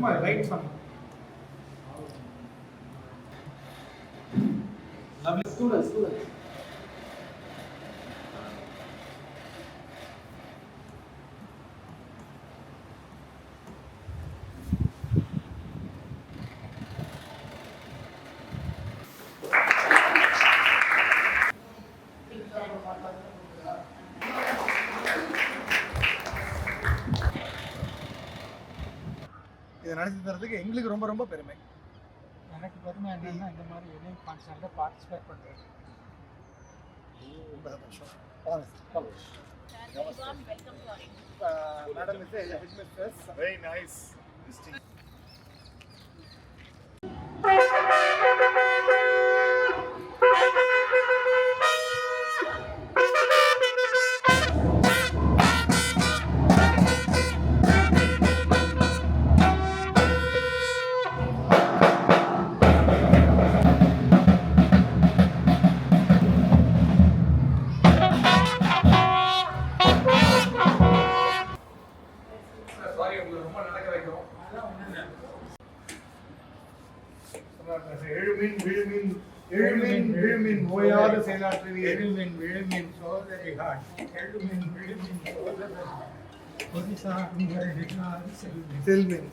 சும்மா ரைட் பண்ணு. Lovely students இதை நடத்தி தரதுக்கு எங்களுக்கு ரொம்ப ரொம்ப பெருமை. எனக்கு பெருமை என்னன்னா இந்த மாதிரி யூனிக் ஃபங்க்ஷனில் பார்ட்டிசிபேட் பண்ணுறது. ரொம்ப சந்தோஷம். Madam is the headmistress. Very nice. எழுமின் ஓயாத செயலாற்றுவீர். எழுமின் சோதரிகாட் எழுமின் சோதரர் செல்மின்.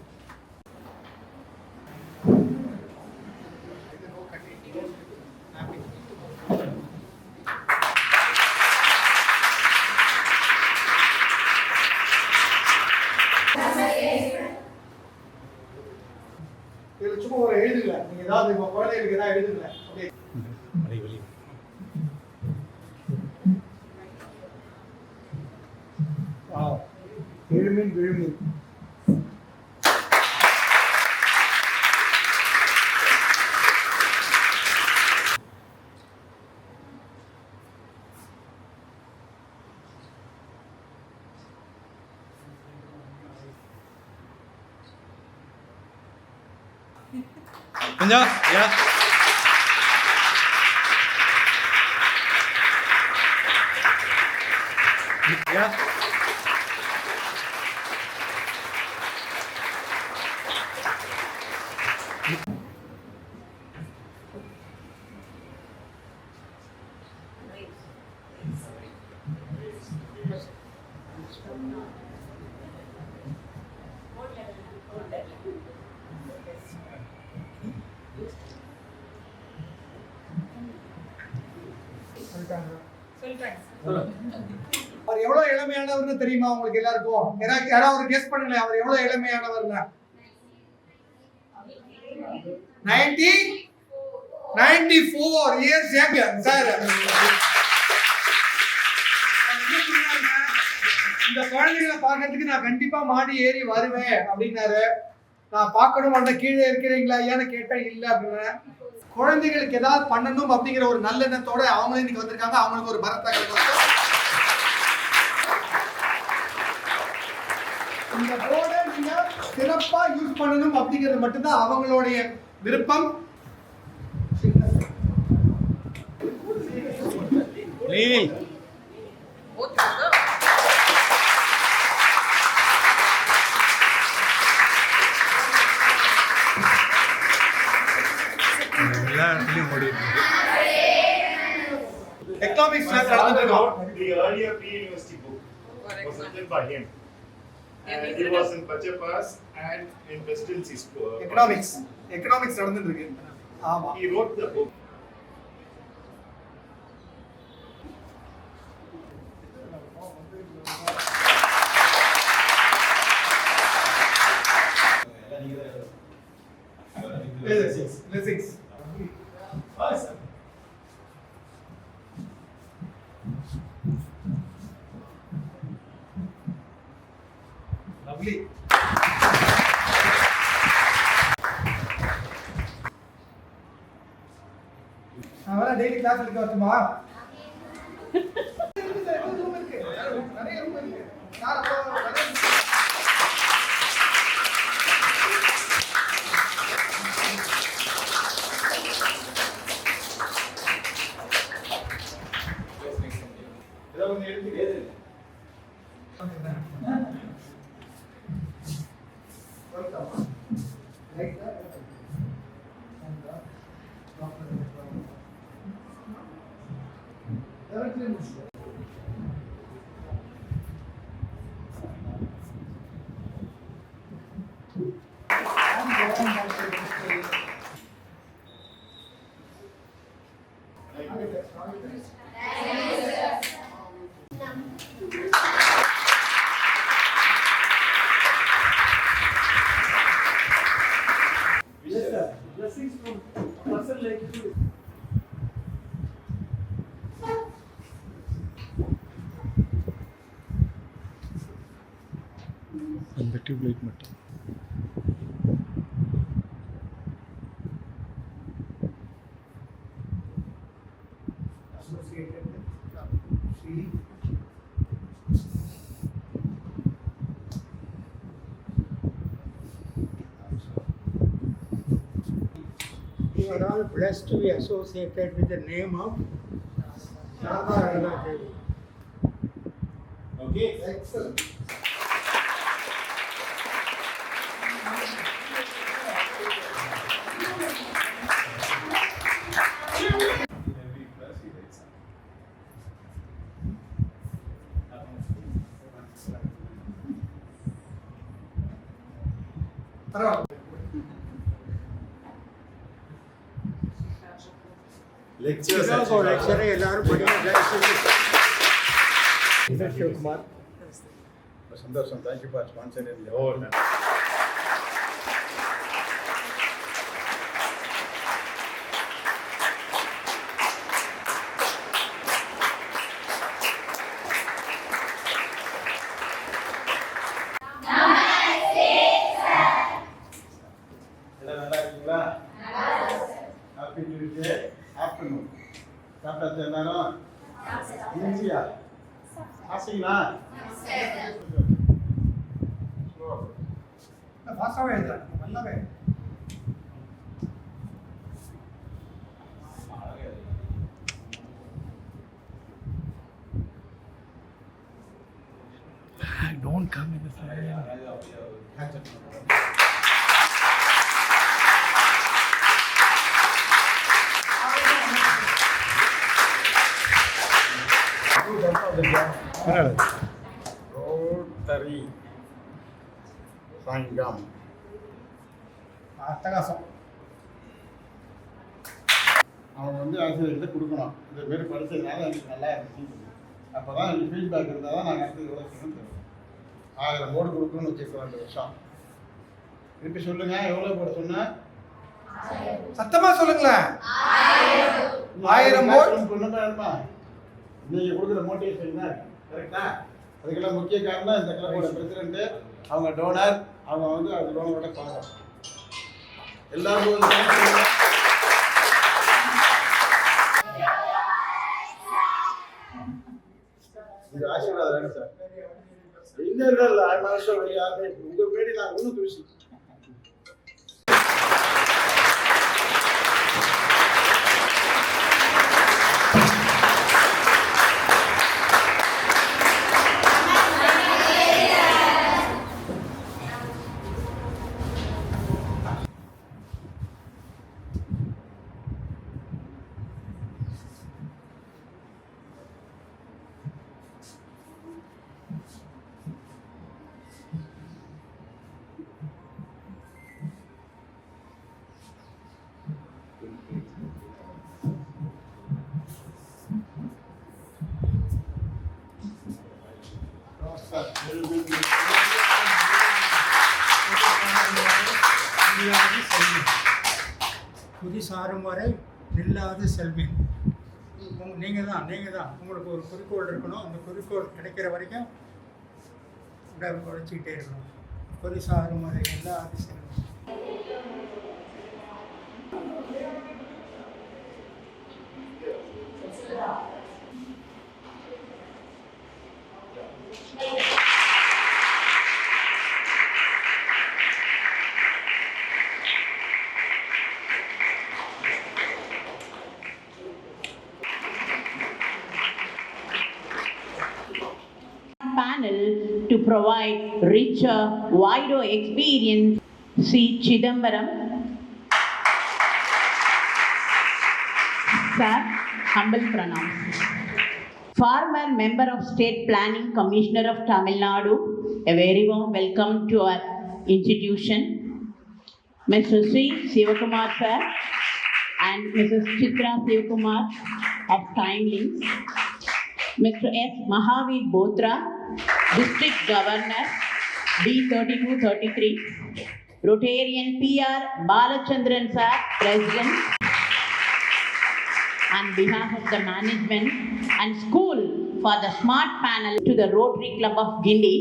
இதுல சும்மா ஒரு எழுதுல நீங்க ஏதாவது உங்க குழந்தைகளுக்கு ஏதாவது எழுதுல. எழுமின் விழுமின். கொஞ்சம் யா யா அவர் எவ்வளவு இளமையானவர்னு தெரியுமா உங்களுக்கு எல்லாருக்கும்? யாராவது ஒரு கெஸ் பண்ணுங்களேன், அவர் எவ்வளவு இளமையானவர்னா? 94 years younger சார். இந்த குழந்தைகளை பார்க்கறதுக்கு நான் கண்டிப்பா மாடி ஏறி வருவேன் அப்படின்னாரு. நான் பார்க்கணும், அந்த கீழே இருக்கிறீங்களா ஐயான்னு கேட்டேன். இல்லை அப்படின்னா குழந்தைகளுக்கு ஏதாவது பண்ணணும் அப்படிங்கிற ஒரு நல்லெண்ணத்தோட அவங்களும் இன்னைக்கு வந்திருக்காங்க. அவங்களுக்கு ஒரு பரத்தை கிடைக்கும். இந்த போர்டை நீங்க சிறப்பா யூஸ் பண்ணணும் அப்படிங்கிறது மட்டும்தான் அவங்களுடைய விருப்பம். Economics class நடந்துட்டோம். The earlier pre-university book was written by him. And it was in Pachapas and in Presidency School. Economics நடந்துட்டு இருக்கு. ஆமா. He wrote the book. Blessings. Awesome. Lovely. நான் வர டெய்லி கிளாஸ் எடுக்க வரட்டுமா? நிறைய ரூம் இருக்கு. Welcome. Blessings from a person like you. அந்த டியூப் லைட் மட்டும் Associated with Sri. You are all blessed to be associated with the name of Radha Devi. Okay. Excellent. Every class he writes something. பரவாயில்ல. Lectures. லெக்சரை எல்லாரும் படிக்க சிவகுமார் சந்தோஷம். Thank you for sponsoring. Oh, எல்லாம் நல்லா இருக்கீங்களா? Happy Tuesday afternoon. சாப்பிட்டாச்சு எல்லாரும்? ஈஸியா சாப்பிட்டீங்களா? ஃபாஸ்டாகவே எழுதுறாங்க, நல்லாவே. don't come in the frame. Rotary சங்கம் அட்டகாசம். அவங்க வந்து ஆசிரியர்கிட்ட கொடுக்கணும். இந்த மாரி படித்ததுனால எனக்கு நல்லா இருந்துச்சு. அப்போ தான் எனக்கு ஃபீட்பேக் இருந்தால் தான் நாங்கள் அடுத்து எவ்வளோ செய்யணும் தெரியும். 1000 போர்டு கொடுக்கணும்னு வச்சுருக்கோம் 2 வருஷம். திருப்பி சொல்லுங்கள், எவ்வளோ போர்டு சொன்னேன்? சத்தமா சொல்லுங்களேன். 1000 போர்டு கொண்டுமா நீங்கள் கொடுக்குற மோட்டிவேஷன் தான் கரெக்டா? அதுக்கெல்லாம் முக்கிய காரணம் இந்த கிளப்போட பிரசிடென்ட்டு, அவங்க டோனர், அவங்க வந்து அது டோனரோட பாவம். எல்லாருக்கும் இது ஆசீர்வாதம் வேணும் சார். இன்னும் இல்லை, மாதம் யாருமே உங்கள் பேடி நான் ஒன்றும் தூசி. புதி சாரும் வரை நில்லாது செல்வேன். நீங்கள் தான் உங்களுக்கு ஒரு குறிக்கோள் இருக்கணும். அந்த குறிக்கோள் கிடைக்கிற வரைக்கும் உழைச்சிக்கிட்டே இருக்கணும். புதி சாரும் வரை நில்லாது செல்வேன். Panel to provide richer, wider experience C. Chidambaram. Sir, humble pranams. Former member of State Planning Commissioner of Tamil Nadu, a very warm welcome to our institution. Mr. Sri Sivakumar sir and Mrs. Chitra Sivakumar of Time Links. Mr. S. Mahavir Botra, District Governor, D3233. Rotarian PR Balachandran sir, President. On behalf of the management and school for the smart panel to the Rotary Club of Guindy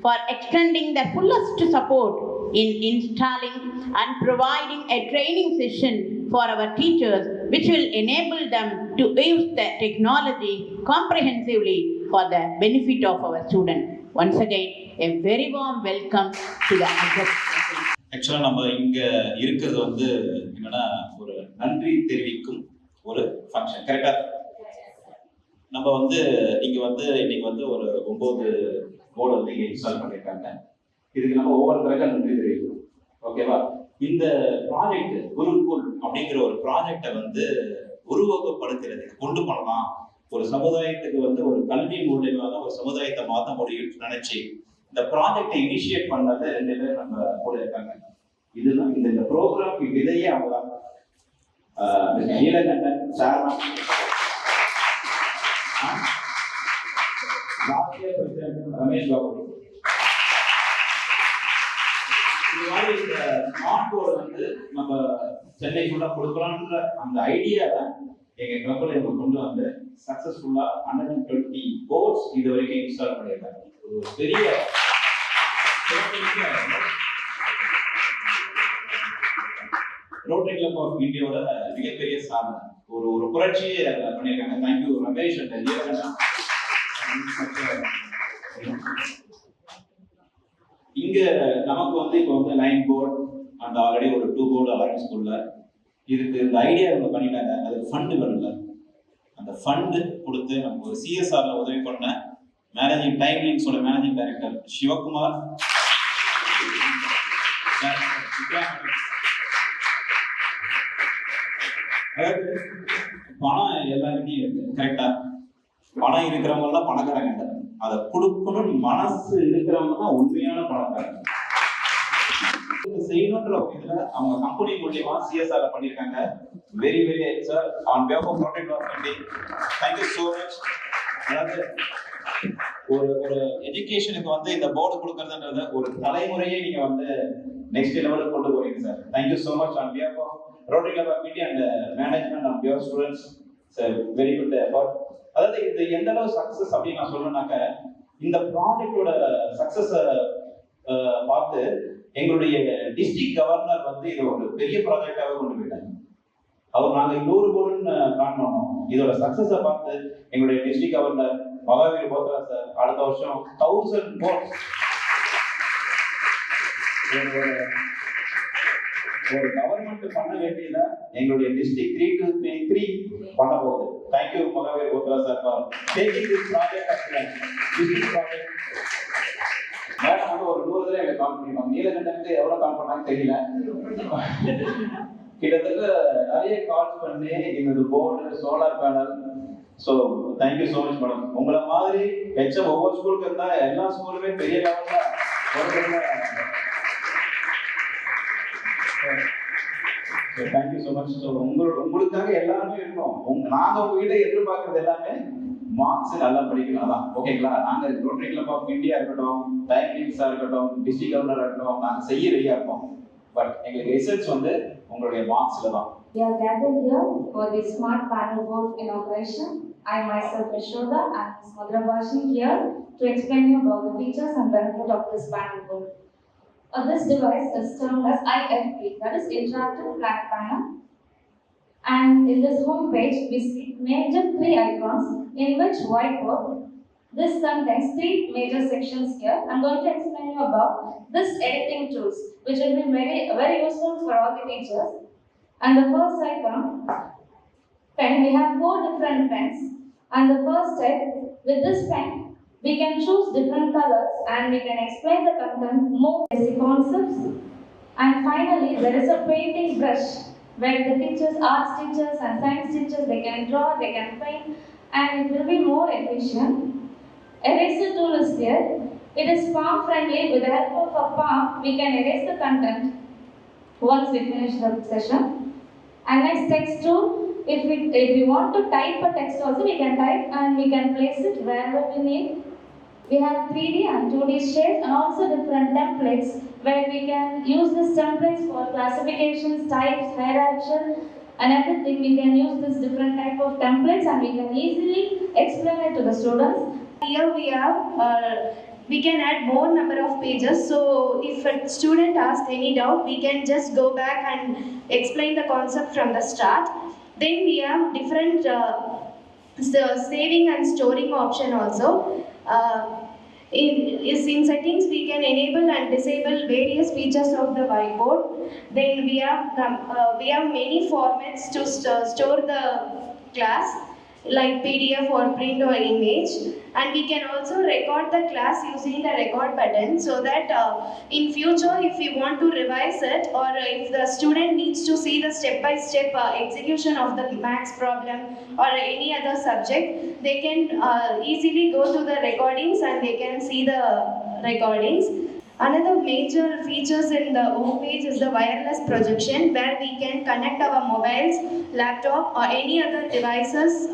for extending their fullest support in installing and providing a training session for our teachers which will enable them to use the technology comprehensively for the benefit of our students. Once again, a very warm welcome to the August. ஆக்சுவலாக நம்ம இங்கே இருக்கிறது வந்து என்னன்னா ஒரு நன்றி தெரிவிக்கும் ஒரு ஃபங்க்ஷன். கரெக்டாக நம்ம வந்து இங்கே வந்து இன்னைக்கு வந்து ஒரு 9 போர்டு வந்து இங்கே இன்ஸ்டால் பண்ணியிருக்காங்க. இதுக்கு நம்ம ஒவ்வொருத்தருக்கும் நன்றி தெரிவிக்கணும். ஓகேவா? இந்த ப்ராஜெக்ட் குருகுல் அப்படிங்கிற ஒரு ப்ராஜெக்டை வந்து உருவகப்படுத்துறது கொண்டு பண்ணலாம். ஒரு சமுதாயத்துக்கு வந்து ஒரு கல்வி மூலியமாக தான் ஒரு சமுதாயத்தை மாற்ற முடியும் நினைச்சு இந்த ப்ராஜெக்டை இனிஷியேட் பண்ணது 2 பேர் நம்ம கூட இருக்காங்க. இதுதான் இந்த ப்ரோக்ராம்க்கு விதையே அவங்க தான். நீலகண்டன் சார்மன், ரமேஷ் பாபு. இது மாதிரி இந்த ஸ்மார்ட் போர்டு வந்து நம்ம சென்னை ஃபுல்லா கொடுக்கலாம்ன்ற அந்த ஐடியாவை எங்க கிளப்ல இவங்க கொண்டு வந்து சக்சஸ்ஃபுல்லா 120 போர்ட்ஸ் இது வரைக்கும் இன்ஸ்டால் பண்ணியிருக்காங்க. ஒரு பெரிய ரோட்டரி கிளப் ஆஃப் இந்தியாவோட மிகப்பெரிய சாதனை, ஒரு புரட்சியை பண்ணியிருக்காங்க. Thank you Ramesh and Neelakandan. இங்க நமக்கு வந்து இப்போ வந்து 9 போர்டு அந்த ஆல்ரெடி ஒரு 2 போர்டு ஆரம்பி ஸ்கூல்ல இதுக்கு இந்த ஐடியா இவங்க பண்ணிட்டாங்க. அதுக்கு ஃபண்டு வரல. அந்த ஃபண்டு கொடுத்து நமக்கு ஒரு சிஎஸ்ஆர்ல உதவி பண்ண மேனேஜிங் டைம் லிங்க்ஸோட மேனேஜிங் டைரக்டர் சிவகுமார், அதாவது பணம் எல்லாருமே இருக்கு. கரெக்டா? பணம் இருக்கிறவங்க எல்லாம் பணக்காரங்க. அதை கொடுக்கணும்னு மனசு இருக்கிறவங்க தான் உண்மையான பணக்காரங்க. செய்யணும்ன்ற இதுல அவங்க கம்பெனி மூலியமா சிஎஸ்ஆர் பண்ணிருக்காங்க. Very very sir on behalf of project of India thank you so much. அதாவது ஒரு எஜுகேஷனுக்கு வந்து இந்த போர்டு கொடுக்கறதுன்றது ஒரு தலைமுறையே நீங்க வந்து நெக்ஸ்ட் லெவலுக்கு கொண்டு போறீங்க sir. Thank you so much on behalf of Rotary Club of India and management of your students. Sir very good effort. அதாவது இது எந்த அளவு சக்சஸ் அப்படின்னு நான் சொல்லணும்னாக்க இந்த ப்ராஜெக்டோட சக்சஸ் பார்த்து எங்களுடைய டிஸ்ட்ரிக்ட் கவர்னர் வந்து இது ஒரு பெரிய ப்ராஜெக்டாவே கொண்டு போயிட்டாங்க. அவர் நாங்க 100 போர்டுன்னு பிளான் பண்ணோம். இதோட சக்சஸை பார்த்து எங்களுடைய district governor Mahavir Bothra sir அடுத்த வருஷம் 1000 போர்ட்ஸ் ஒரு கவர்மெண்ட் பண்ண வேண்டியத எங்களுடைய டிஸ்ட்ரிக்ட் 3 பண்ண போகுது. Thank you Mahaveer Bothra sir for taking this project as district project. Madam வந்து ஒரு 100 தடவை எங்களுக்கு கால் பண்ணிருக்காங்க. நீலகண்டனுக்கு எவ்வளவு கால் பண்ணாங்க தெரியல. கிட்டத்தட்ட நிறைய கால் பண்ணி எங்களோட board solar panel. So thank you so much madam. உங்களை மாதிரி ஹெச்எம் ஒவ்வொரு ஸ்கூலுக்கு இருந்தா எல்லா ஸ்கூலுமே பெரிய லெவல்ல தேங்க்யூ ஸோ மச். ஸோ உங்களுக்காக எல்லாருமே இருக்கணும். நாங்க உங்ககிட்ட எதிர்பார்க்கறது எல்லாமே மார்க்ஸ் நல்லா படிக்கணும். அதான் ஓகேங்களா? நாங்க ரோட்டரி கிளப் ஆஃப் இந்தியா இருக்கட்டும், டைம் லிங்க்ஸா இருக்கட்டும், டிஸ்ட்ரிக்ட் கவர்னரா இருக்கட்டும், நாங்க செய்ய ரெடியா இருக்கோம். பட் எங்களுக்கு ரிசல்ட்ஸ் வந்து உங்களுடைய மார்க்ஸ்ல தான். We are gathered here for the smart panel board inauguration. I myself Yashoda and Ms. Madrabashi here to explain you about the features and benefit of this panel board. This device is termed as IFP, that is Interactive Flat Panel. And in this home page, we see major 3 icons in which whiteboard. This contains 3 major sections here. I'm going to explain you about this editing tools, which will be very useful for all the teachers. And the first icon, pen. We have 4 different pens. And the first step, with this pen, we can choose different colors and we can explain the content more basic concepts. And finally, there is a painting brush where the teachers, arts teachers and science teachers, they can draw, they can paint, and it will be more efficient. Eraser tool is here. It is palm friendly. With the help of a palm, we can erase the content once we finish the session. And next text tool. If we want to type a text also, we can type and we can place it wherever we need. We have 3D and 2D shapes and also different templates where we can use these templates for classifications, types, hierarchy and everything. We can use this different type of templates and we can easily explain it to the students. Here we can add more number of pages. So if a student asks any doubt, we can just go back and explain the concept from the start. Then we have different saving and storing option also. In settings, we can enable and disable various features of the whiteboard. Then we have many formats to store the class, like PDF or print or image. And we can also record the class using the record button, so that in future, if we want to revise it, or if the student needs to see the step-by-step execution of the maths problem or any other subject, they can easily go to the recordings and they can see the recordings. Another major features in the homepage is the wireless projection, where we can connect our mobiles, laptop or any other devices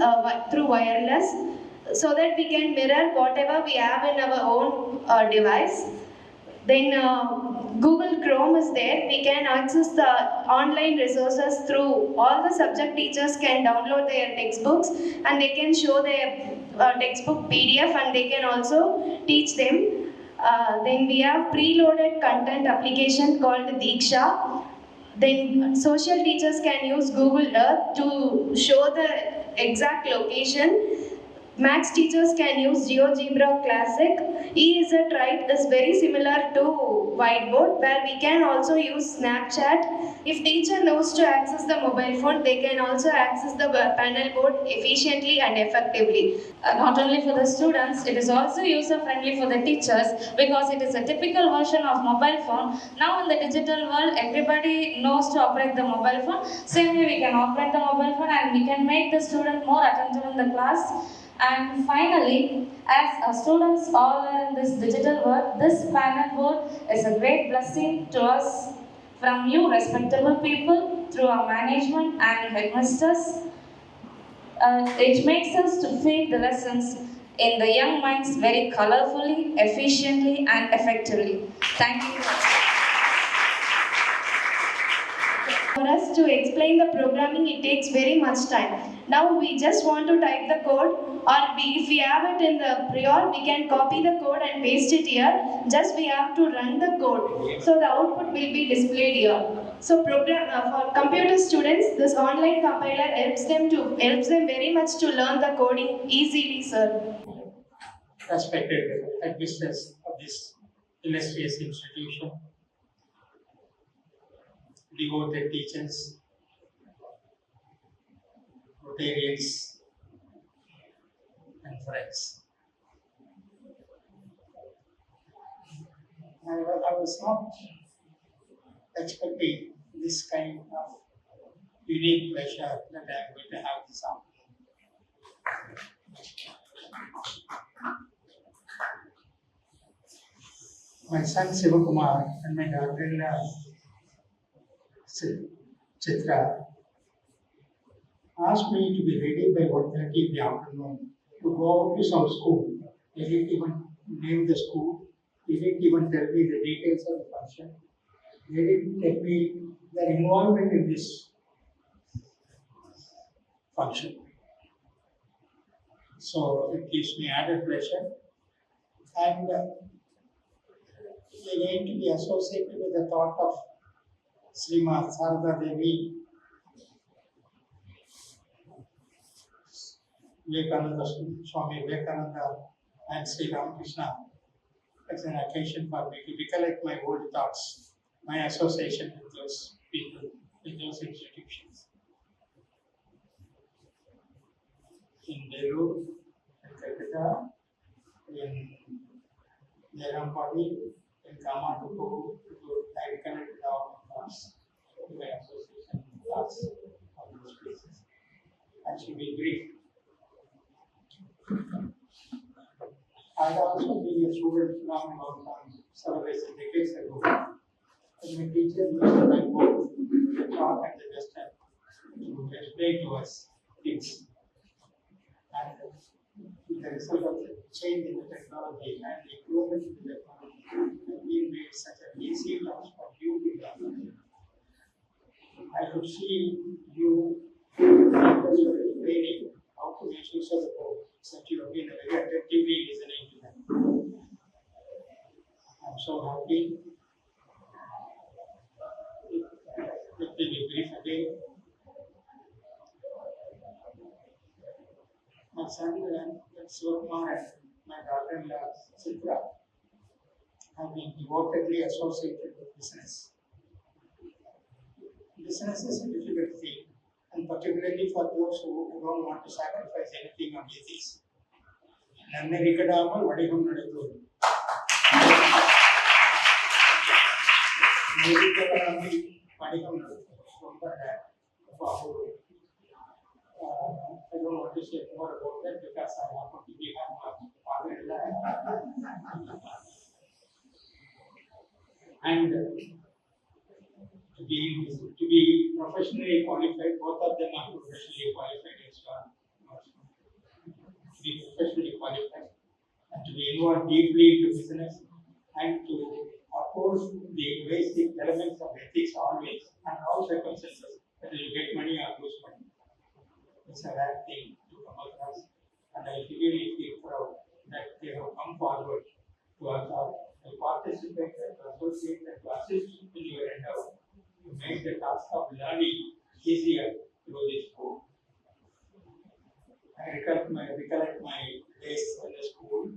through wireless, so that we can mirror whatever we have in our own device. Then Google Chrome is there. We can access the online resources through all the subject teachers can download their textbooks and they can show their textbook PDF and they can also teach them. Then we have preloaded content application called Diksha. Then social teachers can use Google Earth to show the exact location. Maths teachers can use GeoGebra Classic. EZWrite is very similar to Whiteboard, where we can also use Snapchat. If teacher knows to access the mobile phone, they can also access the panel board efficiently and effectively. Not only for the students, it is also user-friendly for the teachers because it is a typical version of mobile phone. Now in the digital world, everybody knows to operate the mobile phone. Same way we can operate the mobile phone and we can make the student more attentive in the class. And finally, as students all are in this digital world, this panel board is a great blessing to us from you respectable people through our management and headmasters. It makes us to feed the lessons in the young minds very colorfully, efficiently and effectively. Thank you. For us to explain the programming, it takes very much time. Now we just want to type the code, or if we have it in the prior, we can copy the code and paste it here. Just we have to run the code. So the output will be displayed here. So for computer students, this online compiler helps them very much to learn the coding easily, sir. Respected headmistress of this illustrious institution, devoted teachers, Rotarians, and friends. I was not expecting this kind of unique pleasure that I am going to have this afternoon. My son Sivakumar and my daughter-in-law Chitra asked me to be ready by 1:30 in the afternoon to go to some school. They didn't even name the school. They didn't even tell me the details of the function. They didn't tell me their involvement in this function. So it gives me added pleasure. And they're going to be associated with the thought of Srimad Sarada Devi, Vivekananda, Swami Vivekananda, and Sri Ramakrishna as an occasion for me to recollect my old thoughts, my association with those people, with those institutions. In Belur, in Calcutta, in Jairam Padi, in Kama to go to reconnect with our class, to my association class of those places. And she will be brief. I also been a student from about several decades ago. And my teacher used to write books, the talk and the gesture to explain to us things. And the result of the change in the technology and the improvement in the technology, we made such an easy task for you to learn. I could see you training how to make use of the book, that you have been very attentively listening to them. I'm so happy. Let me be brief again. My son Sivakumar and my daughter-in-law Chitra have been devotedly associated with business. Business is a difficult thing, and particularly for those who don't want to sacrifice anything on ethics. Nannarikadamal vadikam nadaipodu. Nannarikadamal vadikam nadaipodu. I don't want to say more about that because I happen to be my father-in-law. And to be professionally qualified, both of them are professionally qualified as well. To be professionally qualified and to be involved deeply into business and to oppose the basic elements of ethics always and all circumstances, whether you get money or lose money. It's a rare thing to come across, and I really feel proud that they have come forward to participate and to associate and to assist in your endeavor to make the task of learning easier through this book. I recollect my days in the school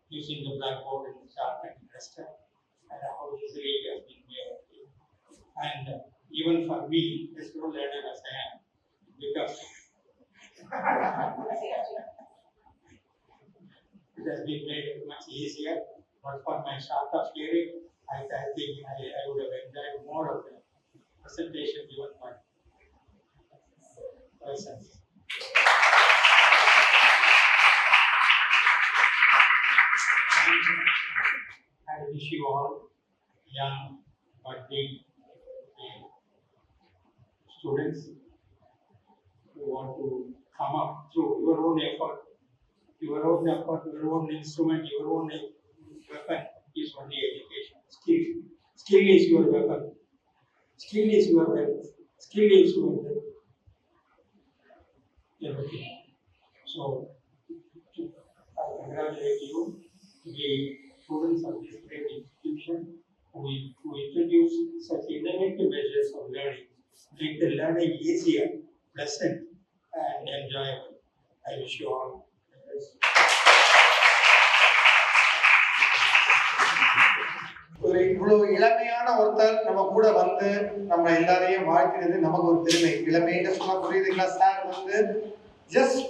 using the blackboard and the chalk and the duster, and how easily it has been made. And even for me, a slow learner as I am, because it has been made much easier, but for my sharp of hearing, I think I would have enjoyed more of the presentation given by persons. I wish you all young, budding students who want to come up through your own effort, your own instrument, your own weapon is only education. Skill is your weapon. Skill is your wealth. Skill is your everything. So, I congratulate you to be students of this great institution who introduce such innovative measures of learning, make the learning easier, pleasant, and enjoyable. I wish you all the best. ஒரு இவ்வளவு இளமையான ஒருத்தர் நம்ம கூட வந்து நம்ம எல்லாரையும் வாழ்க்கிறது நமக்கு ஒரு பெருமை. இளமைன்னு சொன்னா புரியுதுங்களா சார்? வந்து ஜஸ்ட்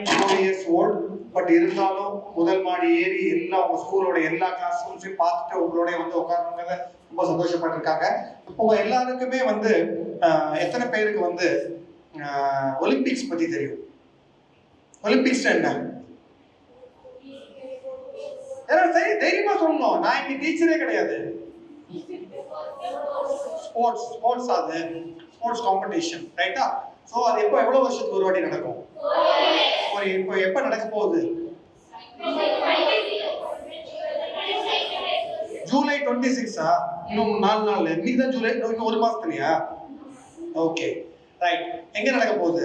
4 years old, பட் இருந்தாலும் முதல் மாடி ஏறி எல்லா உங்க ஸ்கூலோட எல்லா கிளாஸ் ரூம்ஸையும் பார்த்துட்டு உங்களோட வந்து உட்காரணுங்கிறத ரொம்ப சந்தோஷப்பட்டிருக்காங்க. உங்க எல்லாருக்குமே வந்து எத்தனை பேருக்கு வந்து ஒலிம்பிக்ஸ் பத்தி தெரியும்? ஒலிம்பிக்ஸ் என்ன? தைரியமா சொல்லணும். நான் இங்க டீச்சரே கிடையாது. ஸ்போர்ட்ஸ் அது ஸ்போர்ட்ஸ் காம்படிஷன், ரைட்டா? சோ அது எவ்வளவு வருஷத்துக்கு ஒரு வாட்டி நடக்கும்? இப்போ எப்ப நடக்க போகுது? ஜூலை 26. இன்னும் 4 நாள். இன்னைக்கு தான் ஜூலை, இன்னும் ஒரு மாசத்துலயா? Okay, right. எங்க நடக்க போகுது?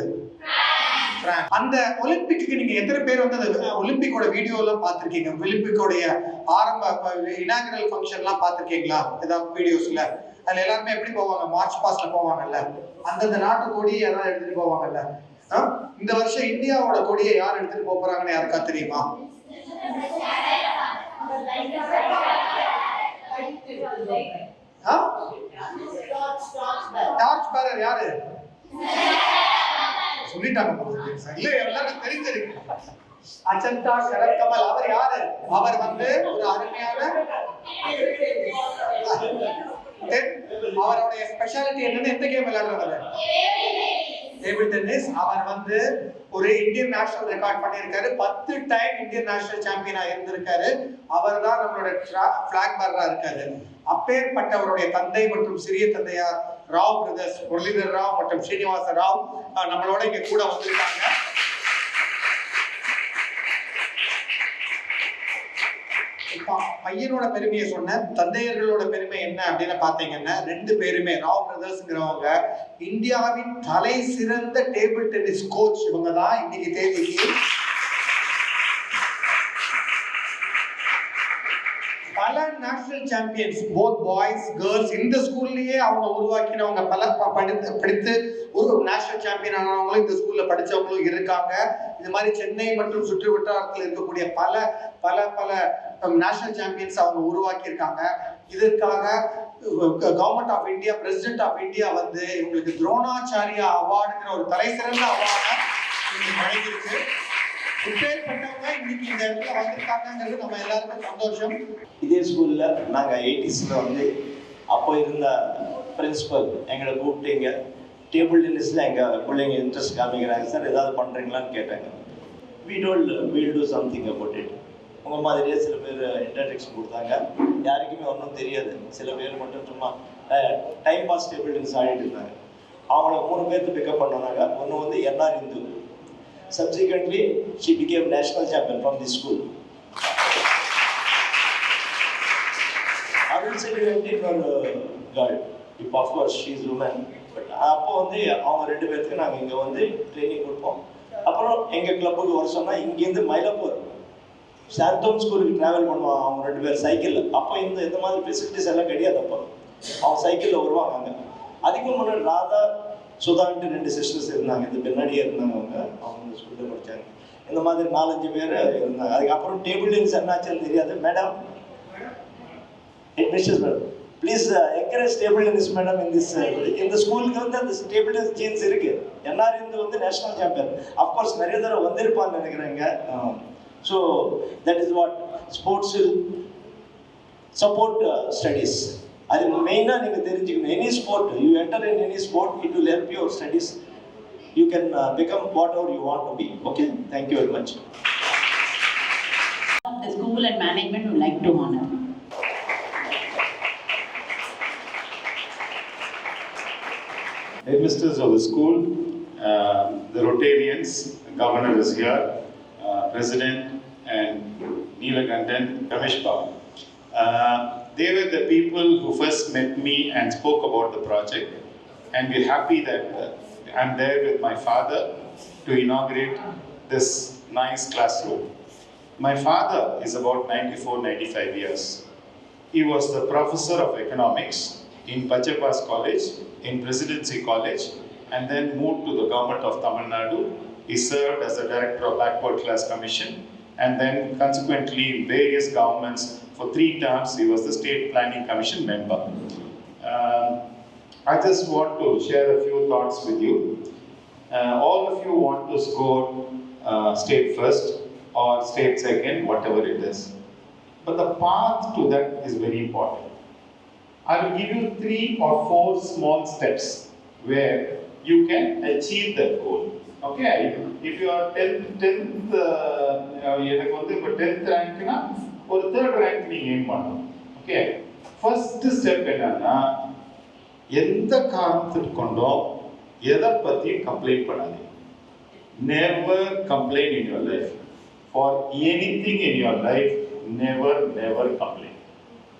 அந்த ஒலிம்பிக்கு நீங்க எத்தனை பேர் வந்து அந்த ஒலிம்பிக்கோட வீடியோ எல்லாம் பார்த்திருக்கீங்க? ஒலிம்பிக்கோடைய ஆரம்ப இனாகுரல் ஃபங்க்ஷன் எல்லாம் பார்த்திருக்கீங்களா? ஏதாவது வீடியோஸ்ல அதுல எல்லாருமே எப்படி போவாங்க? மார்ச் பாஸ்ட்ல போவாங்கல்ல, அந்தந்த நாட்டு கொடியை யாராவது எடுத்துட்டு போவாங்கல்ல. இந்த வருஷம் இந்தியாவோட கொடியை யார் எடுத்துட்டு போறாங்கன்னு யாருக்கா தெரியுமா? டார்ச் பேரர் யாரு? சொல்லிட்டாங்க போகுது. இல்ல, எல்லாருக்கும் தெரிஞ்சிருக்கு. அஜந்தா சரத் கமல் அவர் யாரு? அவர் வந்து ஒரு அருமையான ஸ்பெஷாலிட்டி என்னன்னு எந்த கேம் விளையாடுறாங்க? Table tennis. அவர் வந்து ஒரு இந்தியன் நேஷனல் ரெக்கார்ட் பண்ணியிருக்காரு. 10 டைம் இந்தியன் நேஷனல் சாம்பியனா இருந்திருக்காரு. அவர் தான் நம்மளோட பிளாக் பேரரா இருக்காரு. அப்பேற்பட்டவருடைய தந்தை மற்றும் சிறிய தந்தையார் ராவ் பிரதர்ஸ், முரளிதர் ராவ் மற்றும் ஸ்ரீனிவாச ராவ் நம்மளோட இங்க கூட வந்திருக்காங்க. பையனோட பெருமையை சொன்ன, தந்தையர்களோட பெருமை என்ன அப்படின்னு பாத்தீங்கன்னா, 2 பேருமே ராவ் பிரதர்ஸ்ங்கிறவங்க இந்தியாவின் தலை சிறந்த டேபிள் டென்னிஸ் கோச். இவங்க தான் இன்னைக்கு தேதிக்கு பல national champions, both boys girls, இந்த ஸ்கூல்லயே அவங்க உருவாக்கினவங்க, பல படித்து ஒரு நேஷனல் சாம்பியன் ஆனவங்களும் இந்த ஸ்கூல்ல படிச்சவங்களும் இருக்காங்க. இது மாதிரி சென்னை மற்றும் சுற்று வட்டாரத்தில் இருக்கக்கூடிய பல பல பல நேஷனல் சாம்பியன்ஸ் அவங்க உருவாக்கி இருக்காங்க. இதற்காக government of India, president of India வந்து இவங்களுக்கு துரோணாச்சாரியா அவார்டுங்கிற ஒரு தலை சிறந்த அவார்டை வழங்கியிருக்கு. இப்பேற்பட்டவங்க இன்னைக்கு இந்த இடத்துல வந்திருக்காங்கிறது நம்ம எல்லாருக்கும் சந்தோஷம். இதே ஸ்கூல்ல நாங்க 80s வந்து அப்போ இருந்த பிரின்சிபல் எங்களை கூப்பிட்டு இங்க டேபிள் டென்னிஸ்ல எங்க பிள்ளைங்க இன்ட்ரெஸ்ட் காமிக்கிறாங்க சார், ஏதாவது பண்றீங்களான்னு கேட்டாங்க. we'll do something about it. உங்க மாதிரியே சில பேர் இன்ட்ரடக்ஷன் கொடுத்தாங்க. யாருக்குமே ஒன்றும் தெரியாது. சில பேர் மட்டும் சும்மா டைம் பாஸ் டேபிள் டென்னிஸ் ஆடிட்டு இருந்தாங்க. அவங்கள 3 பேர்த்து பிக்கப் பண்ணாங்க. ஒன்று வந்து NR Hindu. Subsequently, she became national champion from this school. Arul Selvi girl. Of course, she is woman. But அப்போ வந்து அவங்க 2 பேருக்கு நாங்கள் இங்கே வந்து ட்ரைனிங் கொடுப்போம். அப்புறம் எங்கள் கிளப்புக்கு வர சொன்னால் இங்கேருந்து மயிலாப்பூர் சாந்தோம் ஸ்கூலுக்கு ட்ராவல் பண்ணுவாங்க அவங்க 2 பேர் சைக்கிளில். அப்போ இந்த மாதிரி ஃபெசிலிட்டிஸ் எல்லாம் கிடையாது. அப்போ அவங்க சைக்கிளில் வருவாங்க. அங்கே அதுக்கு முன்னாடி ராதா சுதான்ட்டு 2 சிஸ்டர்ஸ் இருந்தாங்க. இது பின்னாடியே இருந்தாங்க. அவங்க ஸ்கூலில் படித்தாங்க. இந்த மாதிரி 4-5 பேர் இருந்தாங்க. அதுக்கப்புறம் டேபிள் டென்னிஸ் என்னாச்சுன்னு தெரியாது. Madam, mister's madam, please encourage table tennis madam. இந்த ஸ்கூலுக்கு வந்து அந்த டேபிள் டென்னிஸ் ஜீன்ஸ் இருக்கு. NR இருந்து வந்து நேஷனல் சாம்பியன். அஃப்கோர்ஸ் நிறைய தடவை வந்திருப்பான்னு நினைக்கிறேங்க. So that is what sports will support studies. அது மெயினாக நீங்கள் தெரிஞ்சுக்கணும். Any sport, you enter in any sport, it will help your studies. You can become whatever you want to be. Okay, thank you very much. The school and management would like to honor. Headmasters of the school, the Rotarians, the governor is here, president and Neelakandan, Ramesh Babu. They were the people who first met me and spoke about the project, and we're happy that I'm there with my father to inaugurate this nice classroom. My father is about 94-95 years. He was the professor of economics in Pachapas College, in Presidency College, and then moved to the government of Tamil Nadu. He served as the director of Backward Class Commission, and then consequently in various governments. For 3 terms, he was the State Planning Commission member. I just want to share a few thoughts with you. All of you want to score state first or state second, whatever it is. But the path to that is very important. I will give you 3 or 4 small steps where you can achieve that goal. Okay, if you are 10th எனக்கு வந்து இப்போ 10th ரேங்க்னா ஒரு 3rd rank நீங்க aim பண்ணணும். Okay, first step என்னன்னா, எந்த காரணத்துக்கு கொண்டோ எதை பத்தி கம்ப்ளைண்ட் பண்ணாதீங்க. Never complaint in your life for anything in your life. Never complaint.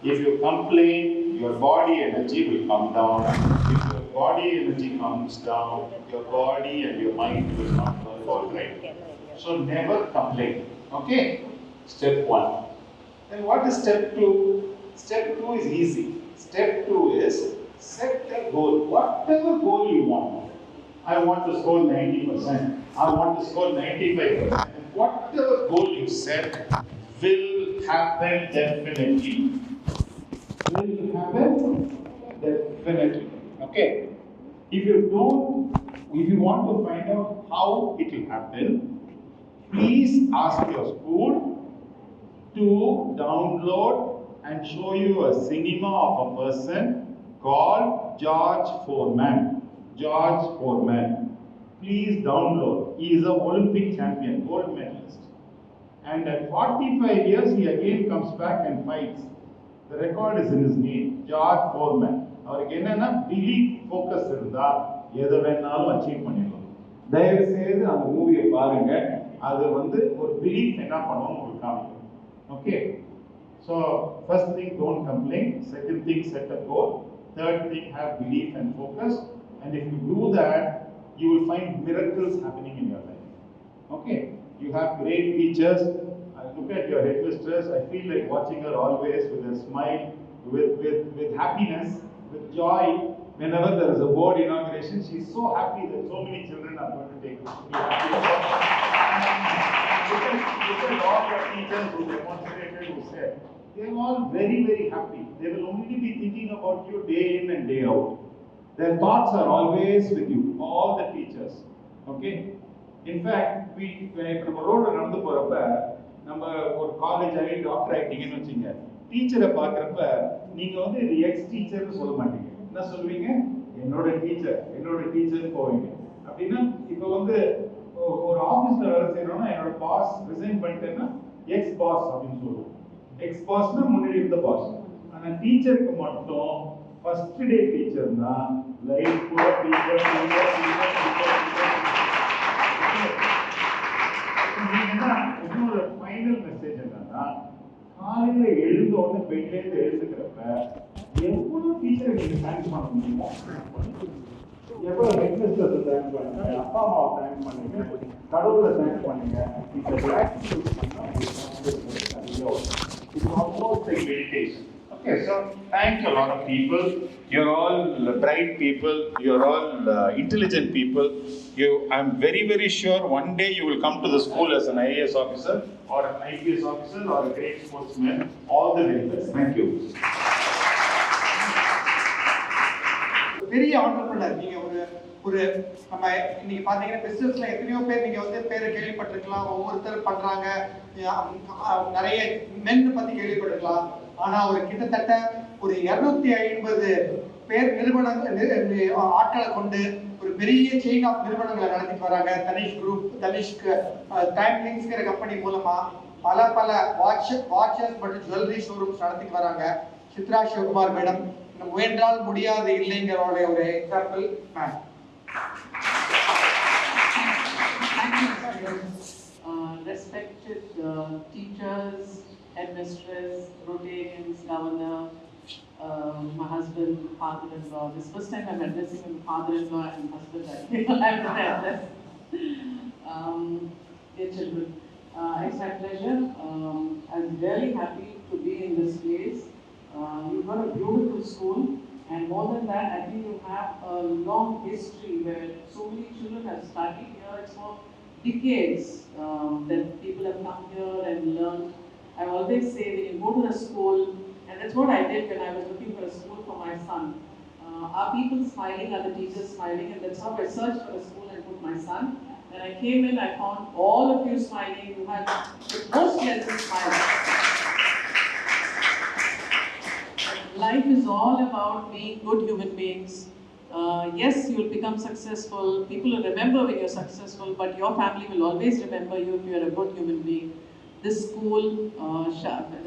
If you complain, your body energy will come down. If your body energy comes down, your body and your mind will not work all right. So never complain. Okay? Step 1. Then what is step 2? Step 2 is easy. Step 2 is set a goal. Whatever goal you want. I want to score 90%. I want to score 95%. Whatever goal you set will happen definitely. Will happen definitely. Okay? If you want to find out how it will happen, please ask your school to download and show you a cinema of a person called George Foreman. George Foreman. Please download. He is an Olympic champion, gold medalist. And at 45 years, he again comes back and fights. The record is in his name, George Foreman. அவருக்கு என்னன்னா belief focus இருந்தா எதை வேணாலும் achieve பண்ணிடலாம். தயவு செய்து அந்த மூவியை பாருங்க. அது வந்து ஒரு பிலீஃப் என்ன பண்ணுவோம் உங்களுக்கு காமிக்கும். Okay, so first thing don't complain, second thing set a goal, third thing have belief and focus, and if you do that you will find miracles happening in your life. Okay, you have great teachers. I look at your headmistress, I feel like watching her always with a smile, with happiness, with joy. Whenever there is a board inauguration, she is so happy that so many children are going to take part. Look at all your teachers who demonstrated, who said, they are all very, very happy. They will only be thinking about you day in and day out. Their thoughts are always with you, all the teachers. Okay? In fact, நம்ம road நடந்து போறப்ப நம்ம ஒரு college ஆகி doctor ஆகிட்டீங்கன்னு வச்சுங்க, டீச்சரை பார்க்குறப்ப நீங்க வந்து இது எக்ஸ் டீச்சர்னு சொல்ல மாட்டீங்க. என்ன சொல்லுவீங்க? என்னோட டீச்சர்னு போவீங்க. அப்படின்னா இப்போ வந்து ஒரு ஆஃபீஸில் வேலை செய்யறோம்னா என்னோட பாஸ் ரிசைன் பண்ணிட்டேன்னா எக்ஸ் பாஸ் அப்படின்னு சொல்லுவோம். எக்ஸ் பாஸ்னா முன்னாடி இருந்த பாஸ். ஆனால் டீச்சருக்கு மட்டும் ஃபர்ஸ்ட் டே டீச்சர்னா லைஃப் கூட டீச்சர். இன்னொரு ஃபைனல் மெசேஜ் என்னன்னா, காலையில எழுந்த உடனே பெட்லேருந்து எழுந்துக்கிறப்ப எவ்வளவு டீச்சர் நீங்க தேங்க்ஸ் பண்ண முடியுமோ, எவ்வளவு ஹெட்மிஸ்டர்ஸ் தேங்க்ஸ் பண்ணுங்க, அப்பா அம்மாவை தேங்க்ஸ் பண்ணுங்க, கடவுளை தேங்க்ஸ் பண்ணுங்க. இந்த gratitude it's almost like meditation. Okay, so thank you a lot of people. You're all bright people. You're all intelligent people. I'm very, very sure one day you will come to the school as an IAS officer or an IPS officer or a great sportsman. All the very best. Thank you. பெரிய entrepreneur நீங்க ஒரு நம்ம இன்னைக்கு பாத்தீங்கன்னா பிசினஸ்ல எத்தனையோ பேர் நீங்க வந்து பேரை கேள்விப்பட்டிருக்கலாம், ஒவ்வொருத்தர் பண்றாங்க, நிறைய மென் பத்தி கேள்விப்பட்டிருக்கலாம். ஆனா ஒரு கிட்டத்தட்ட ஒரு 250 பேர் நிறுவனங்கள் ஆட்களை கொண்டு ஒரு பெரிய செயின் ஆஃப் நிறுவனங்களை நடத்திட்டு வராங்க. தனிஷ் குரூப், தனிஷ்க் டைம் லிங்க்ஸ்ங்கிற கம்பெனி மூலமா பல வாட்சஸ் மற்றும் ஜுவல்லரி ஷோரூம்ஸ் நடத்திட்டு வராங்க. சித்ரா சிவகுமார் மேடம் முயன்றால் முடியாது இல்லைங்கிற ஒரு example. Respected teachers, headmistress, Rotarians, governor, my husband, father-in-law. This is the first time I'm addressing my father-in-law and husband. I'm going to address. Dear children, it's my pleasure. I'm really happy to be in this place. You've got a beautiful school, and more than that, I think you have a long history where so many children have studied here. It's for decades that people have come here and learned. I always say when you go to the school, and that's what I did when I was looking for a school for my son. Are people smiling? Are the teachers smiling? And that's how I searched for a school and put my son. When I came in, I found all of you smiling. You had the most pleasant smile. Life is all about being good human beings. Yes, you will become successful. People will remember when you're successful, but your family will always remember you if you're a good human being. This school,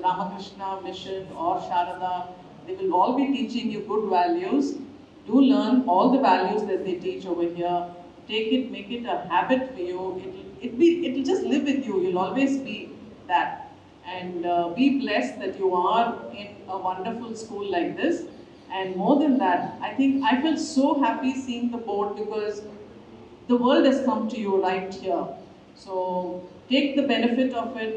Ramakrishna Mission or Sharada, they will all be teaching you good values. Do learn all the values that they teach over here. Take it, make it a habit for you. It'll just live with you. You'll always be that. And be blessed that you are in a wonderful school like this. And more than that, I felt so happy seeing the board because the world has come to you right here. So take the benefit of it.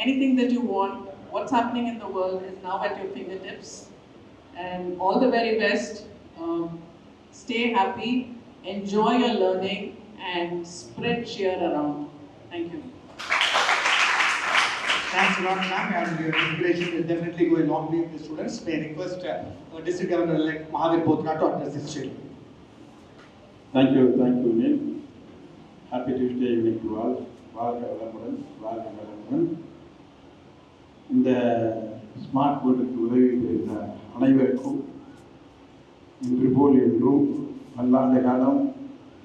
Anything that you want, what's happening in the world is now at your fingertips. And all the very best. Stay happy, enjoy your learning, and spread cheer around. Thank you. Thanks a lot, ma'am, and your inspiration will definitely go a long way with the students. May I request District Governor-elect Mahavir Bothra to address this children. Thank you, Neil. Happy Tuesday evening to all. வாழ்க வளமுடன். இந்த smart போர்டுக்கு உதவி செய்த அனைவருக்கும் இன்று போல் என்றும் பல்லாண்டு காலம்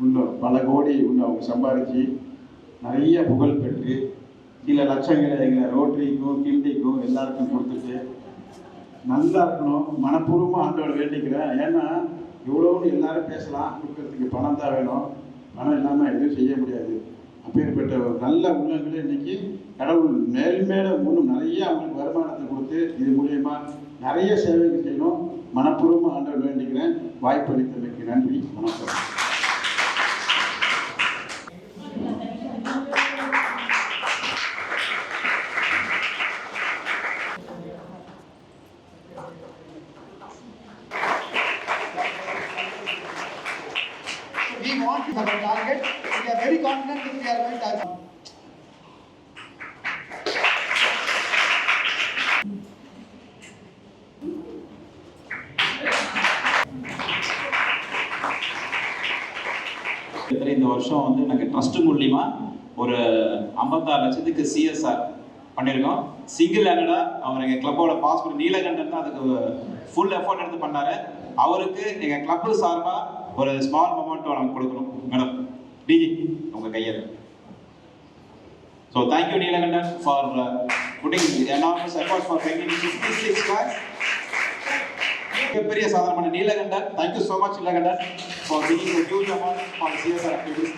இன்னும் பல கோடி இன்னும் அவங்க சம்பாதிச்சு நிறைய புகழ் பெற்று சில லட்சங்களை எங்களை ரோட்டரிக்கும் கிண்டிக்கும் எல்லாருக்கும் கொடுத்துட்டு நல்லா இருக்கணும். மனப்பூர்வமாக ஆண்டோட வேண்டிக்கிறேன். ஏன்னா எவ்வளோன்னு எல்லாரும் பேசலாம், கொடுக்கறதுக்கு பணம் தான் வேணும், பணம் இல்லாமல் எதுவும் செய்ய முடியாது. அப்பேற்பட்ட ஒரு நல்ல உள்ளங்களை இன்னைக்கு கடவுள் மேலும் இன்னும் நிறைய அவங்களுக்கு வருமானத்தை கொடுத்து இது மூலயமா நிறைய சேவைகள் செய்யணும். மனப்பூர்வமாக ஆண்டோட வேண்டிக்கிறேன். வாய்ப்பு அளித்தமைக்கு நன்றி. வணக்கம். We want to have a target. We are very confident that we are going to achieve. இந்த வருஷம் வந்து நாங்கள் ட்ரஸ்ட் மூலியமா ஒரு 56 லட்சத்துக்கு சிஎஸ்ஆர் பண்ணியிருக்கோம். சிங்கிள் ஹேண்டடா அவர் எங்கள் கிளப்போட பாஸ் பண்ணி நீலகண்டன் தான் அதுக்கு ஃபுல் எஃபர்ட் எடுத்து பண்ணாரு. அவருக்கு எங்கள் கிளப்பு சார்பாக ஒரு ஸ்மால் அமௌண்ட் நாங்கள் கொடுக்கணும். மேடம் டிஜி உங்கள் கையில். So thank you Neelakandan for putting enormous efforts for making 56 lakhs. மிகப்பெரிய சாதனை Neelakandan. Thank you so much Neelakandan for giving a huge amount for CSR activities.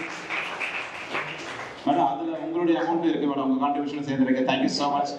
Madam அதில் உங்களுடைய அமௌண்ட் இருக்குது மேடம், உங்கள் கான்ட்ரிபியூஷன் சேர்ந்துருக்கு. Thank you so much.